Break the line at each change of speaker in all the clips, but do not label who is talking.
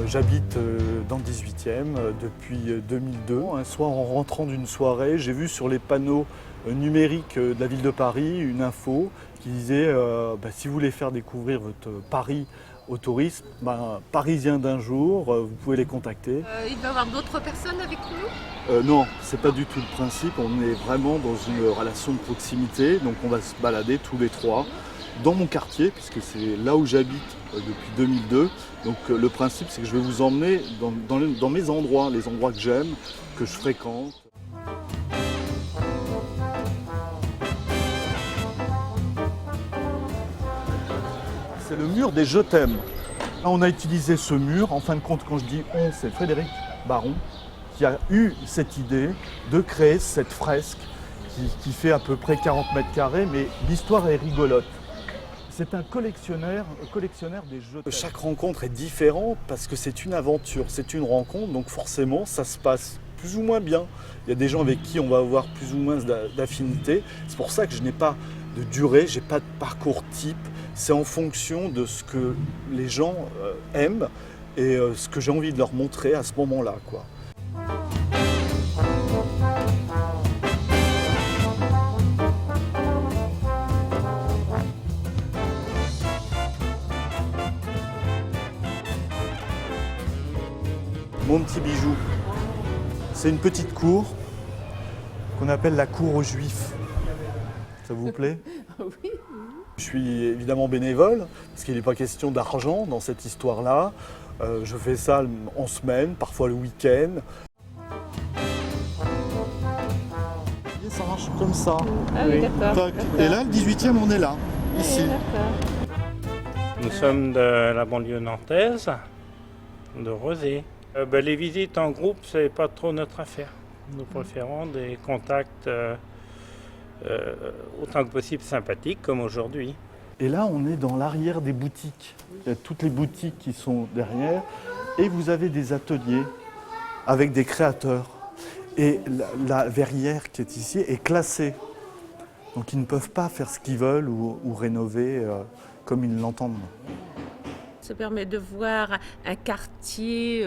J'habite dans le 18e depuis 2002. Un soir, en rentrant d'une soirée, j'ai vu sur les panneaux numériques de la ville de Paris une info qui disait si vous voulez faire découvrir votre Paris aux touristes, parisiens d'un jour, vous pouvez les contacter.
Il va y avoir d'autres personnes avec nous?
Non, c'est pas du tout le principe. On est vraiment dans une relation de proximité, donc on va se balader tous les trois dans mon quartier, puisque c'est là où j'habite depuis 2002. Donc le principe, c'est que je vais vous emmener dans mes endroits, les endroits que j'aime, que je fréquente. C'est le mur des je t'aime. On a utilisé ce mur, en fin de compte, quand je dis on, c'est Frédéric Baron qui a eu cette idée de créer cette fresque qui fait à peu près 40 mètres carrés, mais l'histoire est rigolote. C'est un collectionneur des jeux. Chaque rencontre est différente parce que c'est une aventure, c'est une rencontre, donc forcément ça se passe plus ou moins bien. Il y a des gens avec qui on va avoir plus ou moins d'affinité. C'est pour ça que je n'ai pas de durée, je n'ai pas de parcours type. C'est en fonction de ce que les gens aiment et ce que j'ai envie de leur montrer à ce moment-là, quoi. Mon petit bijou, c'est une petite cour qu'on appelle la cour aux Juifs. Ça vous plaît?
Oui.
Je suis évidemment bénévole, parce qu'il n'est pas question d'argent dans cette histoire-là. Je fais ça en semaine, parfois le week-end. Ça marche comme ça.
Ah oui, d'accord.
Et là, le 18e, on est là, ici.
Nous sommes de la banlieue nantaise, de Rezé. Les visites en groupe, c'est pas trop notre affaire. Nous préférons des contacts autant que possible sympathiques, comme aujourd'hui.
Et là, on est dans l'arrière des boutiques. Il y a toutes les boutiques qui sont derrière. Et vous avez des ateliers avec des créateurs. Et la verrière qui est ici est classée. Donc ils ne peuvent pas faire ce qu'ils veulent ou rénover comme ils l'entendent.
Ça permet de voir un quartier,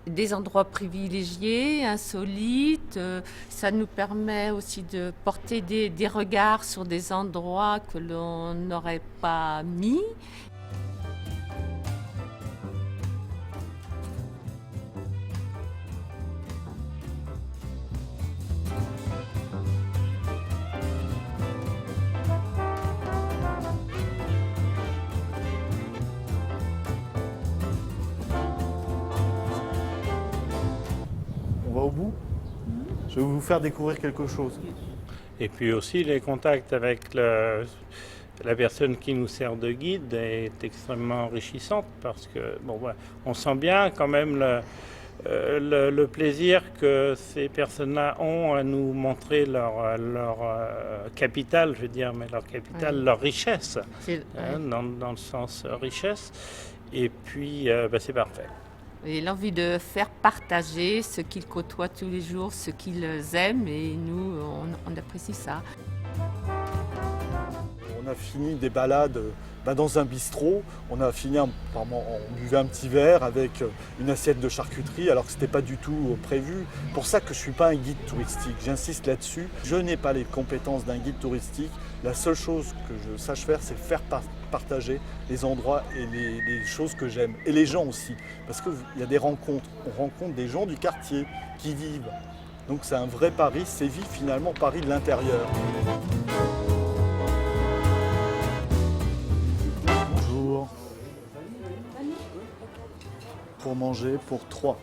des endroits privilégiés, insolites. Ça nous permet aussi de porter des regards sur des endroits que l'on n'aurait pas mis.
On va au bout? Je vais vous faire découvrir quelque chose.
Et puis aussi, les contacts avec la personne qui nous sert de guide est extrêmement enrichissante parce que on sent bien quand même le plaisir que ces personnes-là ont à nous montrer leur capital, je veux dire, mais leur capital,
Oui.
leur richesse,
C'est-
dans le sens richesse. Et puis, c'est parfait.
Et l'envie de faire partager ce qu'ils côtoient tous les jours, ce qu'ils aiment, et nous, on apprécie ça.
On a fini des balades dans un bistrot. On a fini, on buvait un petit verre avec une assiette de charcuterie alors que ce n'était pas du tout prévu. Pour ça que je ne suis pas un guide touristique, j'insiste là-dessus. Je n'ai pas les compétences d'un guide touristique. La seule chose que je sache faire, c'est faire partager les endroits et les choses que j'aime. Et les gens aussi. Parce qu'il y a des rencontres. On rencontre des gens du quartier qui vivent. Donc c'est un vrai Paris, c'est vivre finalement Paris de l'intérieur. Bonjour. Pour manger pour 3.